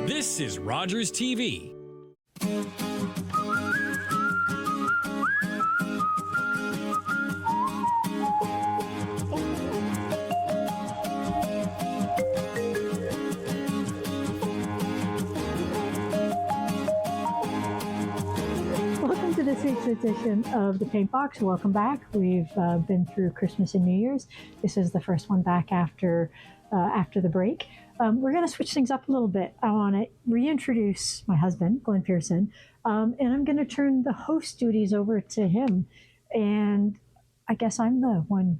This is Rogers TV. Welcome to this week's edition of the Paint Box. Welcome back. We've been through Christmas and New Year's. This is the first one back after the break. We're going to switch things up a little bit. I want to reintroduce my husband, Glen Pearson, and I'm going to turn the host duties over to him. And I guess I'm the one.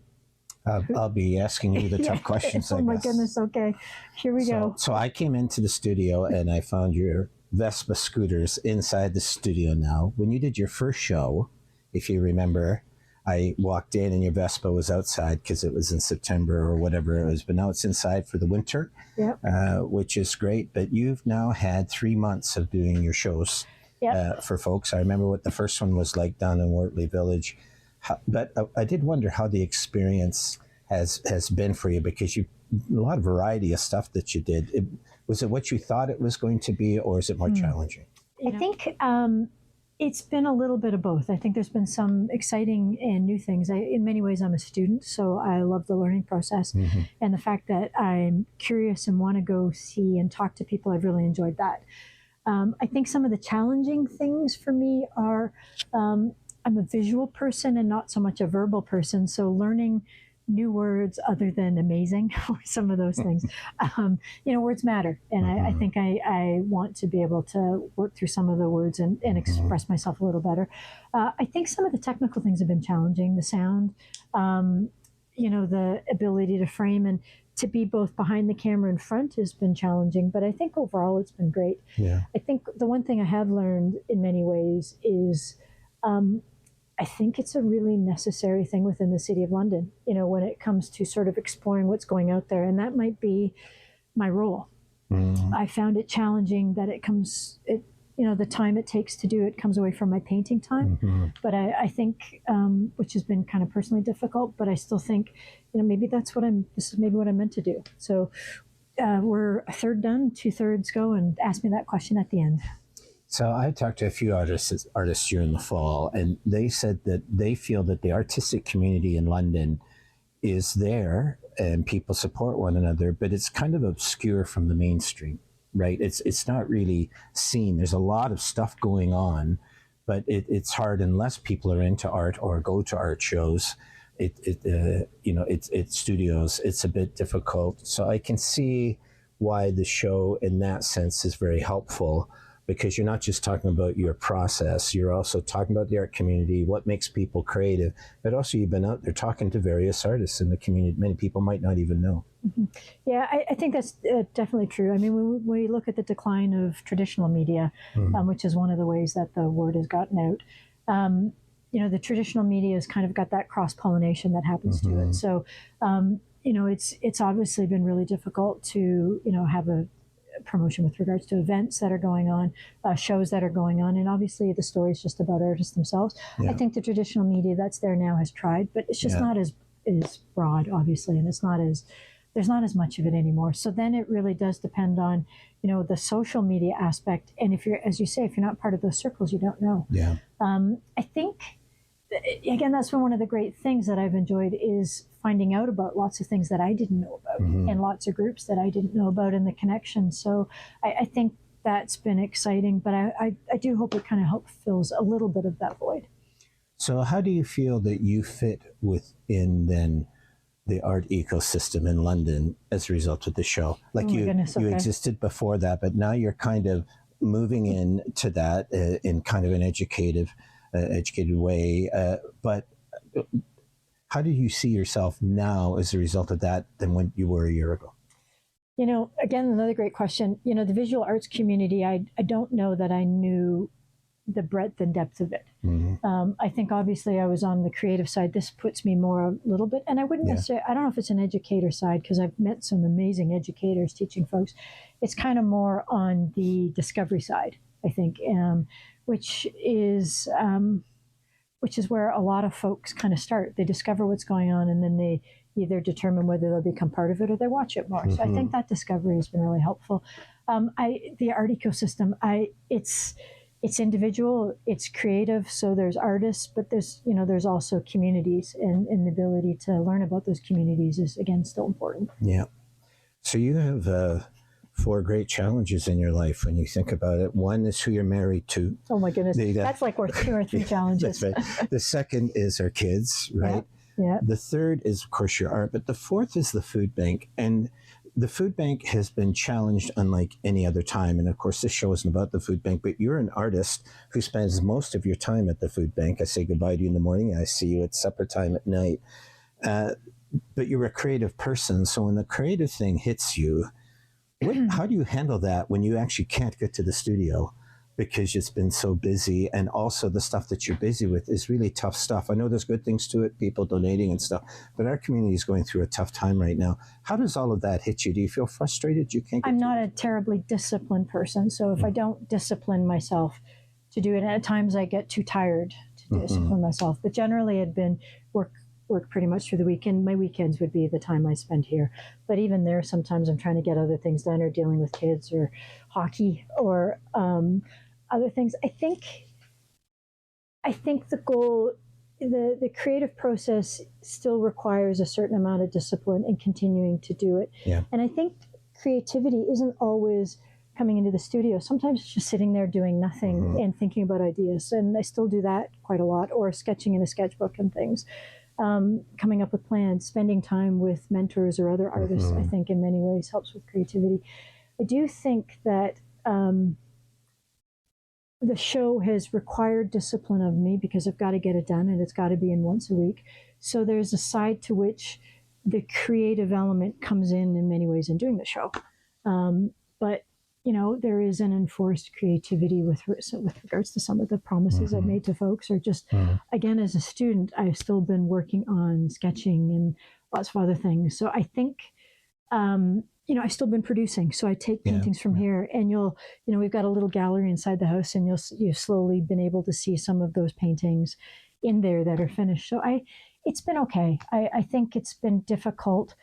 I'll be asking you the tough questions. Oh my goodness. Okay, here we go. So I came into the studio and I found your Vespa scooters inside the studio now. When you did your first show, if you remember, I walked in and your Vespa was outside because it was in September or whatever it was, but now it's inside for the winter, Yep. Which is great. But you've now had 3 months of doing your shows for folks. I remember what the first one was like down in Wortley Village. But I did wonder how the experience has been for you, because a lot of variety of stuff that you did. Was it what you thought it was going to be, or is it more challenging? I think it's been a little bit of both. I think there's been some exciting and new things. In many ways, I'm a student, so I love the learning process. Mm-hmm. And the fact that I'm curious and want to go see and talk to people, I've really enjoyed that. I think some of the challenging things for me are I'm a visual person and not so much a verbal person. So learning new words other than amazing, or some of those things. Words matter. And I think I want to be able to work through some of the words and express myself a little better. I think some of the technical things have been challenging. The sound, the ability to frame and to be both behind the camera and front has been challenging. But I think overall it's been great. Yeah. I think the one thing I have learned in many ways is I think it's a really necessary thing within the City of London, when it comes to sort of exploring what's going out there. And that might be my role. Mm-hmm. I found it challenging that the time it takes to do it comes away from my painting time. Mm-hmm. But I think, which has been kind of personally difficult, but I still think, maybe this is maybe what I'm meant to do. So we're a third done, 2/3 go, and ask me that question at the end. So I talked to a few artists during the fall, and they said that they feel that the artistic community in London is there and people support one another, but it's kind of obscure from the mainstream, right? It's not really seen. There's a lot of stuff going on, but it's hard unless people are into art or go to art shows. It's studios. It's a bit difficult. So I can see why the show in that sense is very helpful, because you're not just talking about your process, you're also talking about the art community, what makes people creative, but also you've been out there talking to various artists in the community many people might not even know. Mm-hmm. Yeah, I think that's definitely true. I mean, when we look at the decline of traditional media, which is one of the ways that the word has gotten out, the traditional media has kind of got that cross-pollination that happens to it. So, it's obviously been really difficult to, have a promotion with regards to events that are going on, shows that are going on, and obviously the story is just about artists themselves. Yeah. I think the traditional media that's there now has tried, but it's just not as broad, obviously, and there's not as much of it anymore. So then it really does depend on, the social media aspect. And if you're, as you say, if you're not part of those circles, you don't know. Yeah. I think, again, that's been one of the great things that I've enjoyed is finding out about lots of things that I didn't know about and lots of groups that I didn't know about and the connections. So I think that's been exciting, but I do hope it kind of fills a little bit of that void. So how do you feel that you fit within then the art ecosystem in London as a result of the show? Like you existed before that, but now you're kind of moving into that in kind of an educated way. But how do you see yourself now as a result of that than when you were a year ago? Again, another great question. The visual arts community, I don't know that I knew the breadth and depth of it. Mm-hmm. I think obviously I was on the creative side. This puts me more a little bit, and I wouldn't necessarily, I don't know if it's an educator side, because I've met some amazing educators teaching folks. It's kind of more on the discovery side, I think, which is where a lot of folks kind of start. They discover what's going on, and then they either determine whether they'll become part of it or they watch it more. So I think that discovery has been really helpful. The art ecosystem, it's individual, it's creative. So there's artists, but there's also communities, and the ability to learn about those communities is, again, still important. Yeah. So you have 4 great challenges in your life when you think about it. One is who you're married to. Oh my goodness, that's like worth 2 or 3 challenges. That's right. The second is our kids, right? Yeah. The third is, of course, your art, but the fourth is the food bank. And the food bank has been challenged unlike any other time. And of course, this show isn't about the food bank, but you're an artist who spends most of your time at the food bank. I say goodbye to you in the morning. I see you at supper time at night. But you're a creative person. So when the creative thing hits you, how do you handle that when you actually can't get to the studio because it's been so busy? And also the stuff that you're busy with is really tough stuff. I know there's good things to it, people donating and stuff, but our community is going through a tough time right now. How does all of that hit you? Do you feel frustrated? You can't get I'm not a terribly disciplined person. So if I don't discipline myself to do it, and at times I get too tired to discipline myself, but generally it'd been work pretty much through the weekend. My weekends would be the time I spend here. But even there, sometimes I'm trying to get other things done or dealing with kids or hockey or other things. I think the goal, the creative process still requires a certain amount of discipline and continuing to do it. Yeah. And I think creativity isn't always coming into the studio. Sometimes it's just sitting there doing nothing and thinking about ideas. And I still do that quite a lot, or sketching in a sketchbook and things. Coming up with plans, spending time with mentors or other artists, I think in many ways helps with creativity. I do think that the show has required discipline of me because I've got to get it done and it's got to be in once a week. So there's a side to which the creative element comes in many ways in doing the show. But there is an enforced creativity with regards to some of the promises I've made to folks, or just, again, as a student, I've still been working on sketching and lots of other things. So I think, I've still been producing. So I take paintings from here, and we've got a little gallery inside the house, and you've slowly been able to see some of those paintings in there that are finished. So it's been okay. I think it's been difficult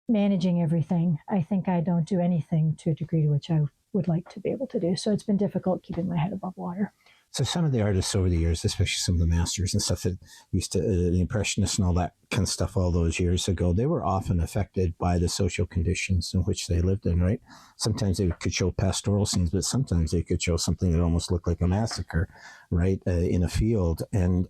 managing everything. I think I don't do anything to a degree to which I would like to be able to do. So it's been difficult keeping my head above water. So some of the artists over the years, especially some of the masters and stuff that used to, the Impressionists and all that kind of stuff all those years ago, they were often affected by the social conditions in which they lived in, right? Sometimes they could show pastoral scenes, but sometimes they could show something that almost looked like a massacre, right, in a field. And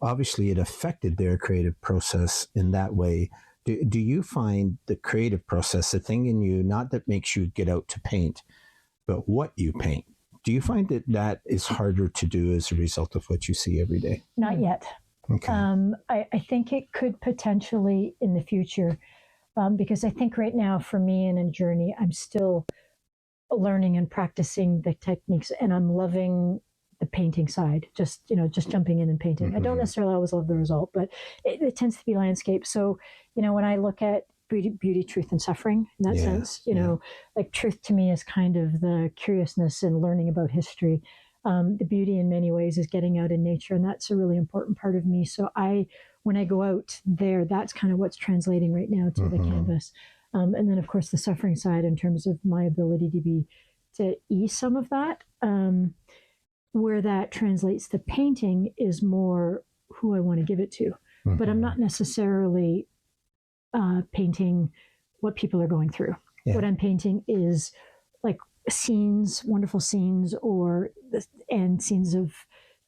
obviously it affected their creative process in that way. Do you find the creative process, the thing in you, not that makes you get out to paint, but what you paint, do you find that is harder to do as a result of what you see every day? Not yet. Okay. I think it could potentially in the future, because I think right now for me in a journey, I'm still learning and practicing the techniques, and I'm loving the painting side, just jumping in and painting. I don't necessarily always love the result, but it tends to be landscape. So, when I look at beauty, truth, and suffering in that sense, like truth to me is kind of the curiousness and learning about history. The beauty in many ways is getting out in nature, and that's a really important part of me. So when I go out there, that's kind of what's translating right now to the canvas. And then of course the suffering side in terms of my ability to ease some of that. Where that translates to painting is more who I want to give it to. But I'm not necessarily painting what people are going through. Yeah. What I'm painting is like scenes, wonderful scenes, and scenes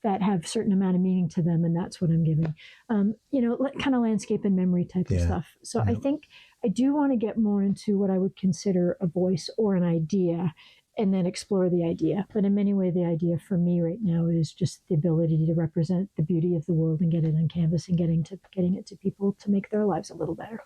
that have a certain amount of meaning to them, and that's what I'm giving. Kind of landscape and memory type of stuff. So I think I do want to get more into what I would consider a voice or an idea, and then explore the idea. But in many ways, the idea for me right now is just the ability to represent the beauty of the world and get it on canvas and getting it to people to make their lives a little better.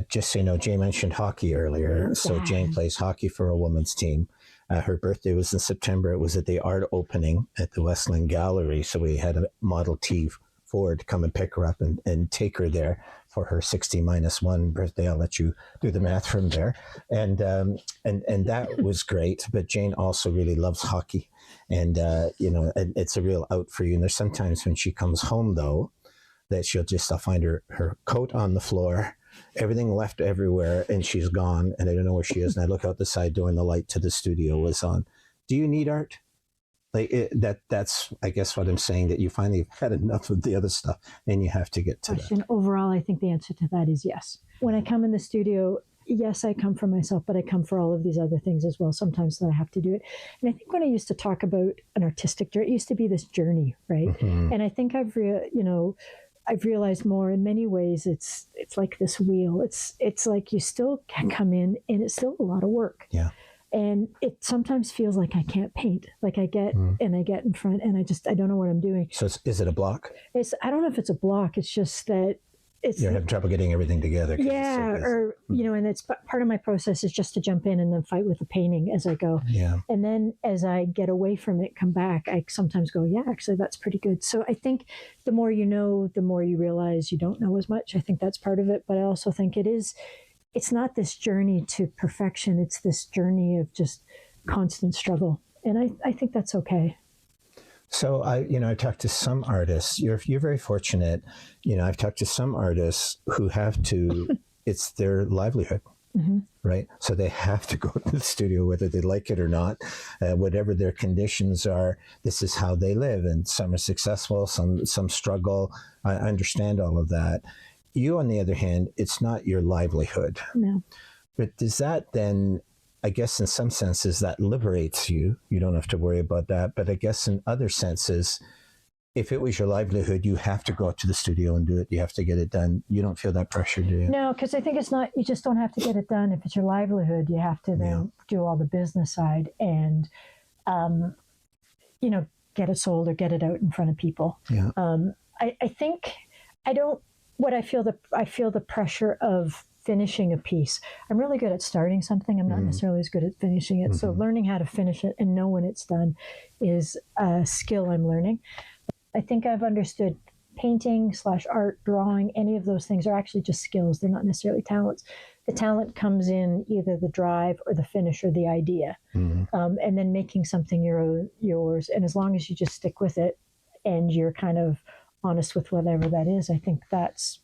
Just so you know, Jane mentioned hockey earlier. So Jane plays hockey for a women's team. Her birthday was in September. It was at the art opening at the Westland Gallery. So we had a Model T Ford come and pick her up and take her there for her 60-1 birthday. I'll let you do the math from there. And that was great. But Jane also really loves hockey. And, it's a real out for you. And there's sometimes when she comes home, though, that I'll find her coat on the floor, everything left everywhere, and she's gone, and I don't know where she is. And I look out the side door, and the light to the studio was on. Do you need art? That's I guess what I'm saying, that you finally have had enough of the other stuff, and you have to get to that. Overall, I think the answer to that is yes. When I come in the studio, yes, I come for myself, but I come for all of these other things as well. Sometimes that I have to do it. And I think when I used to talk about an artistic journey, it used to be this journey, right? Mm-hmm. And I think I've realized more in many ways. It's like this wheel. It's like you still can come in, and it's still a lot of work. Yeah. And it sometimes feels like I can't paint. Like I get in front, and I don't know what I'm doing. So is it a block? I don't know if it's a block. It's just that you're having trouble getting everything together. Yeah, and it's part of my process is just to jump in and then fight with the painting as I go. Yeah. And then as I get away from it, come back, I sometimes go, yeah, actually that's pretty good. So I think the more you know, the more you realize you don't know as much. I think that's part of it. But I also think it's not this journey to perfection. It's this journey of just constant struggle. And I think that's okay. So I've talked to some artists. You're very fortunate. I've talked to some artists who have to, it's their livelihood, mm-hmm. right? So they have to go to the studio, whether they like it or not, whatever their conditions are. This is how they live. And some are successful, some struggle. I understand all of that. You, on the other hand, it's not your livelihood. No. But does that then, I guess in some senses, that liberates you? You don't have to worry about that. But I guess in other senses, if it was your livelihood, you have to go out to the studio and do it. You have to get it done. You don't feel that pressure, do you? No, because I think it's not, you just don't have to get it done. If it's your livelihood, you have to then do all the business side and, get it sold or get it out in front of people. Yeah. I think I feel the pressure of finishing a piece. I'm really good at starting something. I'm not necessarily as good at finishing it. Mm-hmm. So learning how to finish it and know when it's done is a skill I'm learning. I think I've understood painting / art, drawing, any of those things are actually just skills. They're not necessarily talents. The talent comes in either the drive or the finish or the idea. Mm-hmm. And then making something yours. And as long as you just stick with it and you're kind of honest with whatever that is, I think that's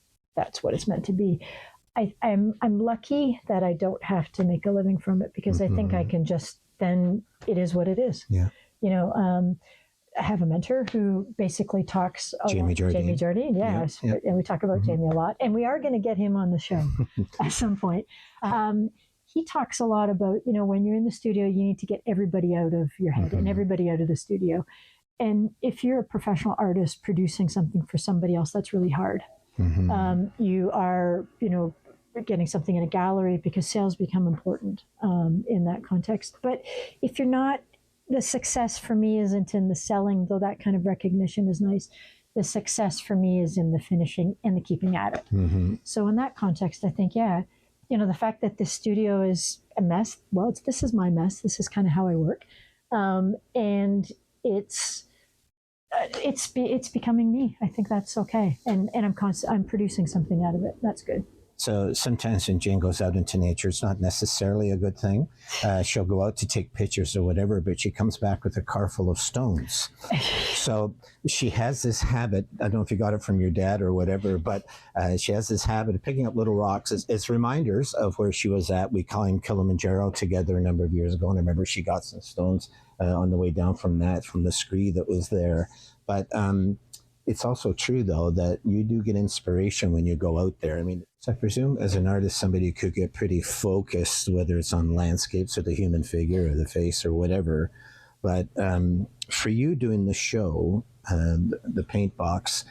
what it's meant to be. I'm lucky that I don't have to make a living from it, because I think I can just, then it is what it is. Yeah. I have a mentor who basically talks Jamie Jardine, yes. Yeah. And we talk about Jamie a lot, and we are going to get him on the show at some point. He talks a lot about, when you're in the studio, you need to get everybody out of your head and everybody out of the studio. And if you're a professional artist producing something for somebody else, that's really hard. Mm-hmm. You are, getting something in a gallery because sales become important in that context. But if you're not, the success for me isn't in the selling, though that kind of recognition is nice. The success for me is in the finishing and the keeping at it. Mm-hmm. So in that context, I think, the fact that the studio is a mess, well, this is my mess. This is kind of how I work. And it's becoming me. I think that's okay. And I'm producing something out of it. That's good. So sometimes when Jane goes out into nature, it's not necessarily a good thing. She'll go out to take pictures or whatever, but she comes back with a car full of stones. So she has this habit, I don't know if you got it from your dad or whatever, but she has this habit of picking up little rocks as reminders of where she was at. We climbed Kilimanjaro together a number of years ago, and I remember she got some stones on the way down from the scree that was there. But it's also true, though, that you do get inspiration when you go out there. I mean, so I presume as an artist, somebody could get pretty focused, whether it's on landscapes or the human figure or the face or whatever. But for you doing the show, the paint box,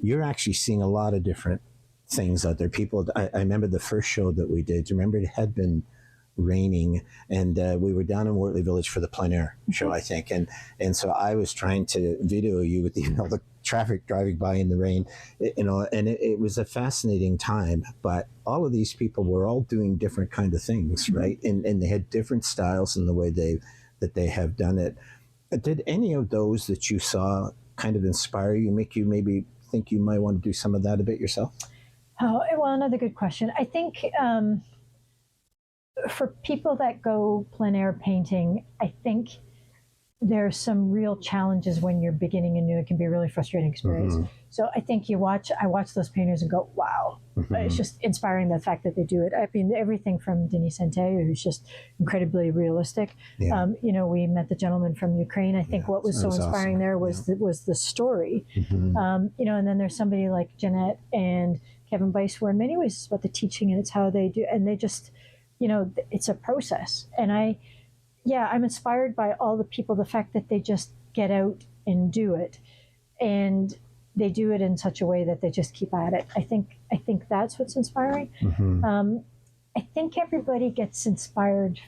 you're actually seeing a lot of different things out there. People, I remember the first show that we did. Do you remember it had been raining, and we were down in Wortley Village for the plein air show, I think, and so I was trying to video you with the traffic driving by in the rain, and it was a fascinating time. But all of these people were all doing different kind of things, right? And they had different styles in the way they have done it. Did any of those that you saw kind of inspire you, make you maybe think you might want to do some of that a bit yourself? Oh, well, another good question. I think for people that go plein air painting, I think there's some real challenges when you're beginning anew. It can be a really frustrating experience. So I think I watch those painters and go, wow. It's just inspiring, the fact that they do it. I mean, everything from Denis Sante, who's just incredibly realistic. We met the gentleman from Ukraine. I think what was so inspiring there was the story. And then there's somebody like Jeanette and Kevin Bice, where in many ways it's about the teaching and it's how they do, and they just, it's a process. And I'm inspired by all the people, the fact that they just get out and do it. And they do it in such a way that they just keep at it. I think that's what's inspiring. I think everybody gets inspired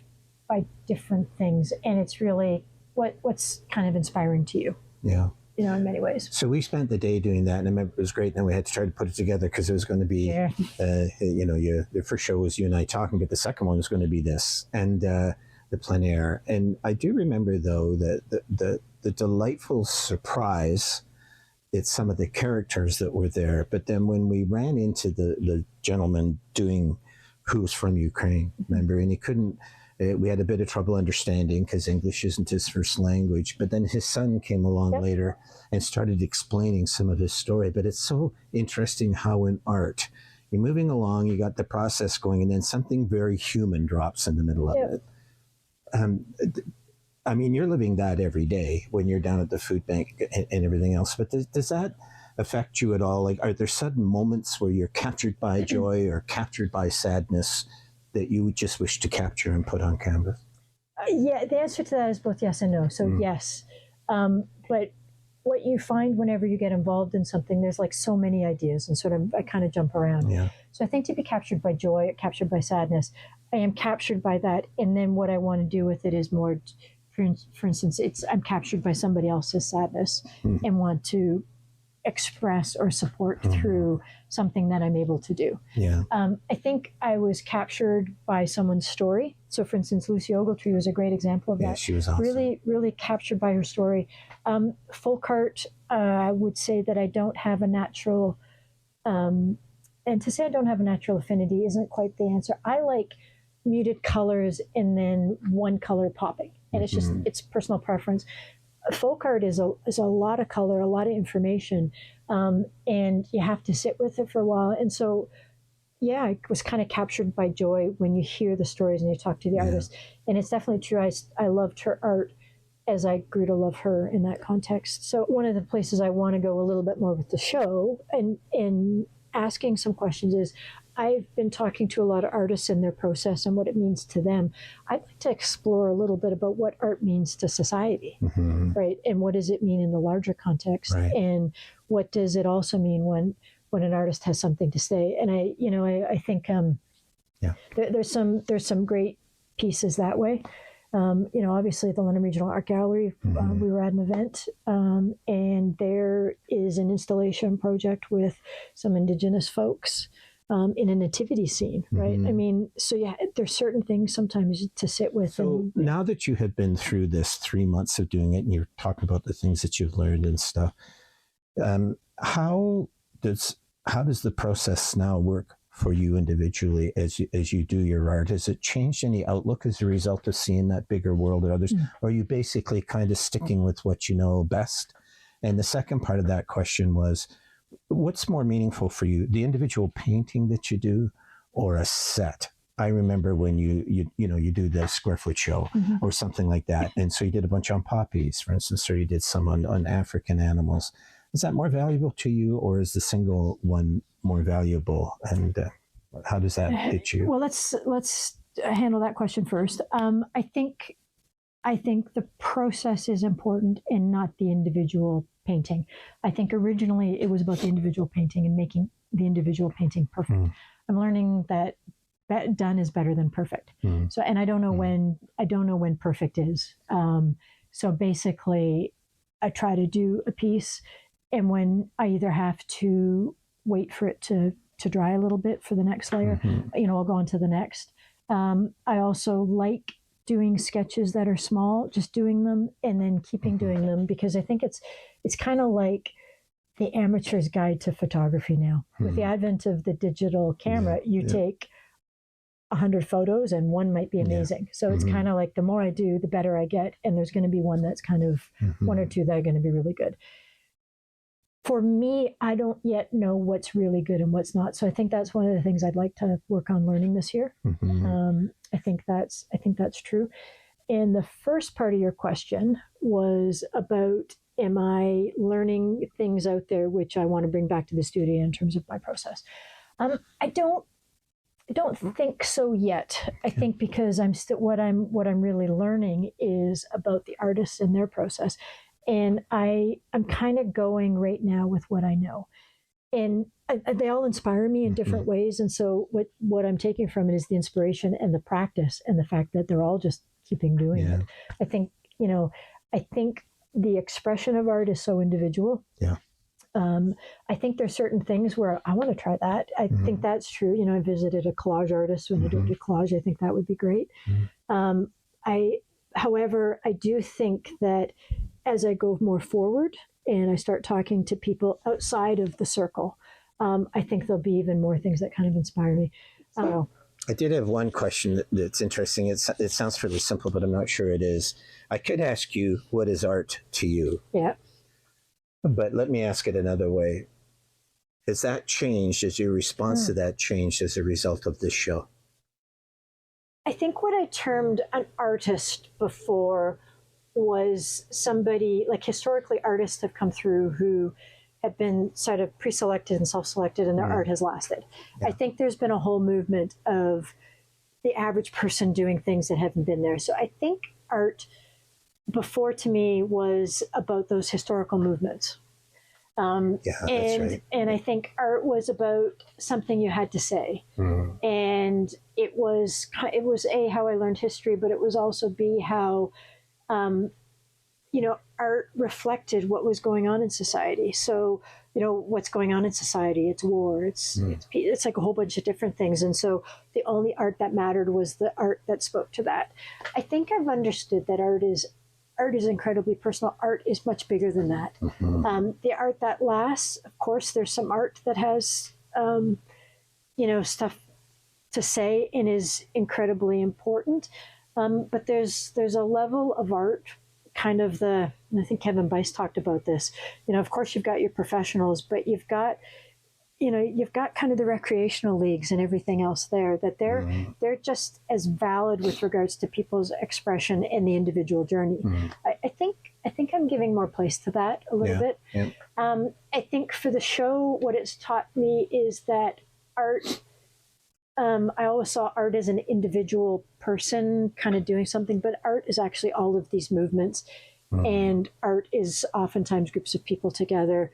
by different things, and it's really what's kind of inspiring to you. Yeah. In many ways. So we spent the day doing that, and I remember it was great. And then we had to try to put it together because it was going to be, the first show was you and I talking, but the second one was going to be this and the plein air. And I do remember though that the delightful surprise. It's some of the characters that were there. But then when we ran into the gentleman doing who's from Ukraine, remember, and he couldn't, we had a bit of trouble understanding because English isn't his first language. But then his son came along later and started explaining some of his story. But it's so interesting how in art, you're moving along, you got the process going, and then something very human drops in the middle of it. I mean, you're living that every day when you're down at the food bank and everything else. But does that affect you at all? Like, are there sudden moments where you're captured by joy or captured by sadness that you would just wish to capture and put on canvas? The answer to that is both yes and no. So yes, but what you find whenever you get involved in something, there's like so many ideas, and I kind of jump around. Yeah. So I think to be captured by joy, captured by sadness, I am captured by that, and then what I want to do with it is more. For instance, I'm captured by somebody else's sadness and want to express or support through something that I'm able to do. Yeah. I think I was captured by someone's story. So, for instance, Lucy Ogletree was a great example of that. She was awesome. Really, really captured by her story. Folk art, I would say that I don't have a natural, and to say I don't have a natural affinity isn't quite the answer. I like muted colors and then one color popping. And it's personal preference. Folk art is a lot of color, a lot of information, and you have to sit with it for a while. And so, I was kind of captured by joy when you hear the stories and you talk to the artist. And it's definitely true. I loved her art as I grew to love her in that context. So one of the places I want to go a little bit more with the show and asking some questions is, I've been talking to a lot of artists and their process and what it means to them. I'd like to explore a little bit about what art means to society, right? And what does it mean in the larger context? Right. And what does it also mean when an artist has something to say? And I think there's some great pieces that way. Obviously at the London Regional Art Gallery, we were at an event, and there is an installation project with some Indigenous folks. In a nativity scene, right? I mean, there's certain things sometimes to sit with. So now that you have been through this 3 months of doing it, and you're talking about the things that you've learned and stuff, how does the process now work for you individually as you do your art? Has it changed any outlook as a result of seeing that bigger world of others? Or are you basically kind of sticking with what you know best? And the second part of that question was, what's more meaningful for you, the individual painting that you do or a set? I remember when you do the square foot show or something like that. And so you did a bunch on poppies, for instance, or you did some on African animals. Is that more valuable to you, or is the single one more valuable? And how does that hit you? Well, let's handle that question first. I think the process is important and not the individual painting. I think originally it was about the individual painting and making the individual painting perfect. I'm learning that done is better than perfect. So, and I don't know when perfect is. So basically, I try to do a piece, and when I either have to wait for it to dry a little bit for the next layer, I'll go on to the next. I also like doing sketches that are small, just doing them and then keeping doing them, because I think it's kind of like the amateur's guide to photography now. With the advent of the digital camera, you take 100 photos and one might be amazing. So it's kind of like the more I do, the better I get. And there's going to be one that's kind of one or two that are going to be really good. For me, I don't yet know what's really good and what's not. So I think that's one of the things I'd like to work on learning this year. I think that's true. And the first part of your question was about, am I learning things out there which I want to bring back to the studio in terms of my process? I don't think so yet. I think because I'm still what I'm really learning is about the artists and their process. And I'm kind of going right now with what I know. And they all inspire me in different ways. And so what I'm taking from it is the inspiration and the practice and the fact that they're all just keeping doing it. I think, I think the expression of art is so individual. I think there's certain things where I want to try that. I think that's true. I visited a collage artist when I did collage. I think that would be great. However, I do think that as I go more forward and I start talking to people outside of the circle, I think there'll be even more things that kind of inspire me. I did have one question that's interesting. It sounds fairly simple, but I'm not sure it is. I could ask you, what is art to you? Yeah. But let me ask it another way. Has that changed? Has your response to that changed as a result of this show? I think what I termed an artist before was somebody, like historically artists have come through who have been sort of pre-selected and self-selected and their art has lasted. I think there's been a whole movement of the average person doing things that haven't been there. So I think art before to me was about those historical movements. That's right. And I think art was about something you had to say. And it was A, how I learned history, but it was also B, how art reflected what was going on in society. So, what's going on in society, it's war, it's like a whole bunch of different things. And so the only art that mattered was the art that spoke to that. I think I've understood that art is incredibly personal. Art is much bigger than that. The art that lasts, of course, there's some art that has, stuff to say and is incredibly important. But there's a level of art, kind of and I think Kevin Bice talked about this. Of course you've got your professionals, but you've got kind of the recreational leagues and everything else there, that they're just as valid with regards to people's expression and the individual journey. I think I'm giving more place to that a little bit. I think for the show, what it's taught me is that art, I always saw art as an individual person kind of doing something, but art is actually all of these movements. And art is oftentimes groups of people together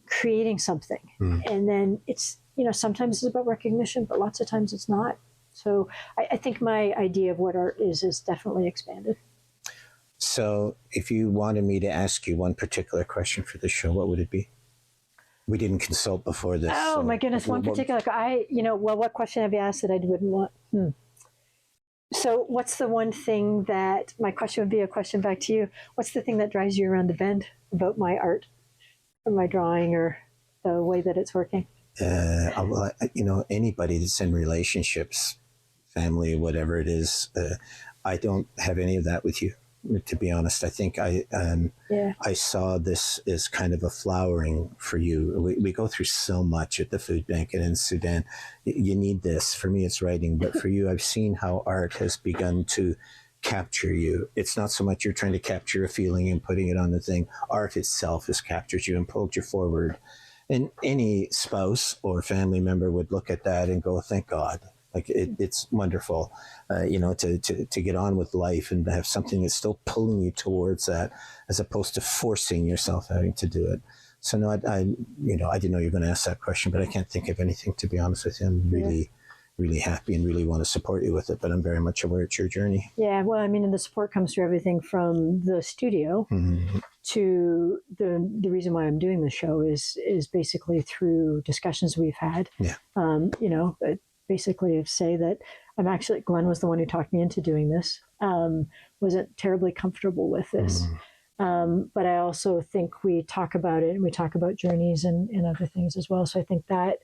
creating something. And then it's, sometimes it's about recognition, but lots of times it's not. So I think my idea of what art is definitely expanded. So if you wanted me to ask you one particular question for the show, what would it be? We didn't consult before this. Oh, so my goodness. One particular, what question have you asked that I wouldn't want? So what's the one thing that, my question would be a question back to you. What's the thing that drives you around the bend about my art or my drawing or the way that it's working? Anybody that's in relationships, family, whatever it is, I don't have any of that with you. To be honest, I think I saw this as kind of a flowering for you. We go through so much at the food bank and in Sudan. You need this. For me, it's writing. But for you, I've seen how art has begun to capture you. It's not so much you're trying to capture a feeling and putting it on the thing. Art itself has captured you and pulled you forward. And any spouse or family member would look at that and go, thank God. Like it's wonderful, to get on with life and to have something that's still pulling you towards that, as opposed to forcing yourself having to do it. So no, I didn't know you were going to ask that question, but I can't think of anything, to be honest with you. I'm really happy and really want to support you with it, but I'm very much aware it's your journey. Yeah, well, I mean, and the support comes through everything from the studio to the reason why I'm doing the show is basically through discussions we've had. Yeah. Basically say that Glenn was the one who talked me into doing this, wasn't terribly comfortable with this. But I also think we talk about it and we talk about journeys and other things as well. So I think that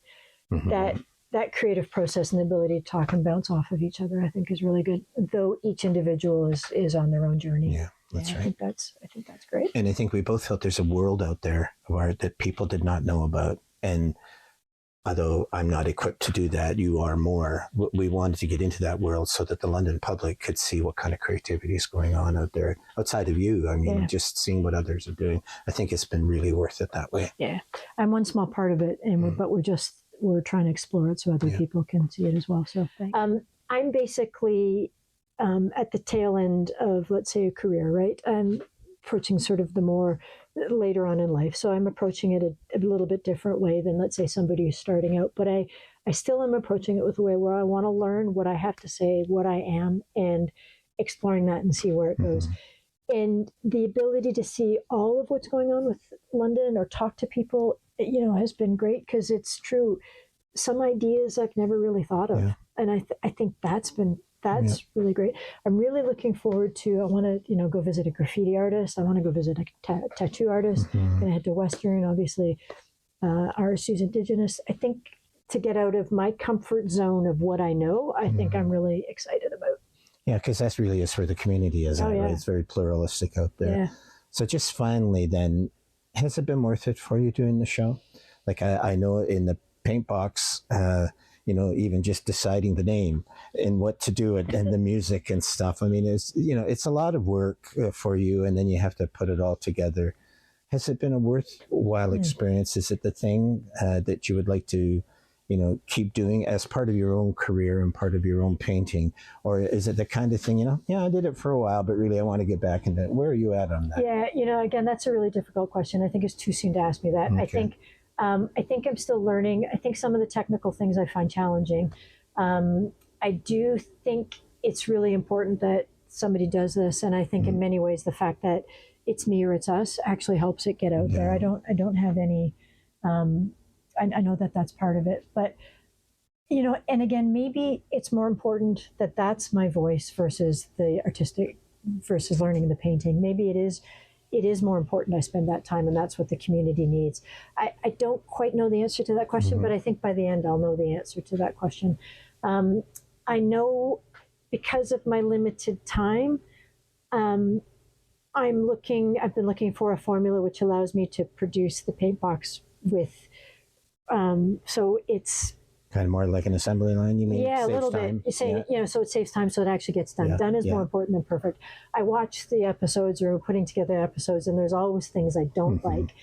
that creative process and the ability to talk and bounce off of each other, I think, is really good. Though each individual is on their own journey. Yeah, that's right. I think that's great. And I think we both felt there's a world out there of art that people did not know about. And although I'm not equipped to do that, you are more. We wanted to get into that world so that the London public could see what kind of creativity is going on out there outside of you. I mean, just seeing what others are doing. I think it's been really worth it that way. Yeah, I'm one small part of it, and but we're trying to explore it so other people can see it as well. So I'm basically at the tail end of, let's say, a career, right? I'm approaching sort of the more later on in life. So I'm approaching it a little bit different way than, let's say, somebody who's starting out. But I still am approaching it with a way where I want to learn what I have to say, what I am, and exploring that and see where it goes. And the ability to see all of what's going on with London or talk to people, has been great, because it's true. Some ideas I've never really thought of. And I think that's really great. I'm really looking forward to, I want to, go visit a graffiti artist. I want to go visit a tattoo artist. I'm going to head to Western, obviously, artists who's Indigenous. I think to get out of my comfort zone of what I know, I think I'm really excited about. Yeah, because that's really is where the community is. Right? It's very pluralistic out there. Yeah. So just finally then, has it been worth it for you doing the show? Like I know in the paint box, even just deciding the name and what to do and the music and stuff. I mean, it's a lot of work for you, and then you have to put it all together. Has it been a worthwhile experience? Is it the thing that you would like to, keep doing as part of your own career and part of your own painting? Or is it the kind of thing, I did it for a while, but really I want to get back into it. Where are you at on that? Yeah, again, that's a really difficult question. I think it's too soon to ask me that. Okay. I think I'm still learning. I think some of the technical things I find challenging. I do think it's really important that somebody does this. And I think in many ways, the fact that it's me or it's us actually helps it get out there. I don't have any, I know that that's part of it, but and again, maybe it's more important that that's my voice versus the artistic versus learning the painting. Maybe it is more important I spend that time, and that's what the community needs. I don't quite know the answer to that question, but I think by the end I'll know the answer to that question. I know because of my limited time, I've been looking for a formula which allows me to produce the paint box with, so it's kind of more like an assembly line, you mean? Yeah, a little bit. You're saying, so it saves time, so it actually gets done. Done is more important than perfect. I watch the episodes or putting together episodes, and there's always things I don't like.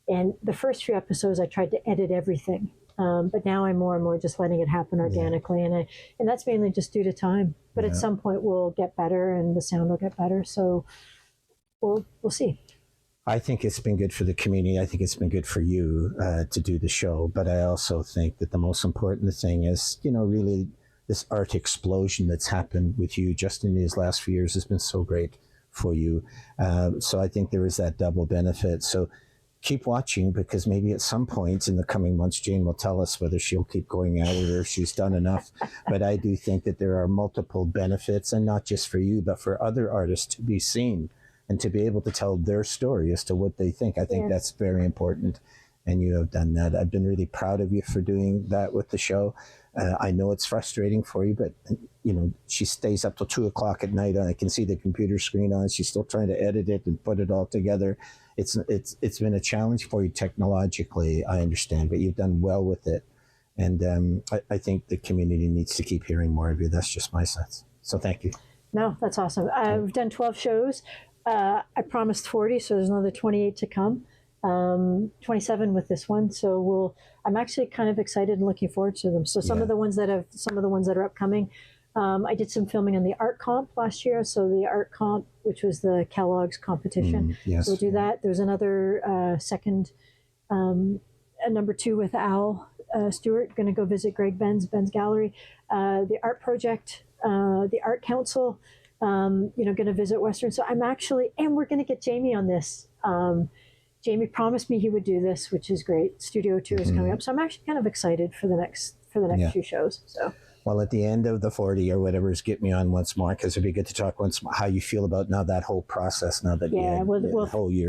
And the first few episodes, I tried to edit everything. But now I'm more and more just letting it happen organically. And that's mainly just due to time. But at some point, we'll get better, and the sound will get better. So we'll see. I think it's been good for the community. I think it's been good for you to do the show. But I also think that the most important thing is, really this art explosion that's happened with you just in these last few years has been so great for you. So I think there is that double benefit. So keep watching, because maybe at some point in the coming months, Jane will tell us whether she'll keep going at it or if she's done enough. But I do think that there are multiple benefits, and not just for you, but for other artists to be seen and to be able to tell their story as to what they think. I think that's very important, and you have done that. I've been really proud of you for doing that with the show. I know it's frustrating for you, but she stays up till 2:00 at night, and I can see the computer screen on. She's still trying to edit it and put it all together. It's been a challenge for you technologically, I understand, but you've done well with it. And I think the community needs to keep hearing more of you. That's just my sense. So thank you. No, that's awesome. I've done 12 shows. I promised 40, so there's another 28 to come. 27 with this one. So I'm actually kind of excited and looking forward to them. So some of the ones that are upcoming, I did some filming on the art comp last year. So the art comp, which was the Kellogg's competition. Yes. We'll do that. There's another second, number 2 with Al Stewart, going to go visit Greg Ben's gallery. The art project, the art council, going to visit Western. So I'm actually, and we're going to get Jamie on this. Jamie promised me he would do this, which is great. Studio 2 is coming up. So I'm actually kind of excited for the next few shows. So. Well, at the end of the 40 or whatever, is get me on once more, because it'd be good to talk once more how you feel about now that whole process, now that the whole year.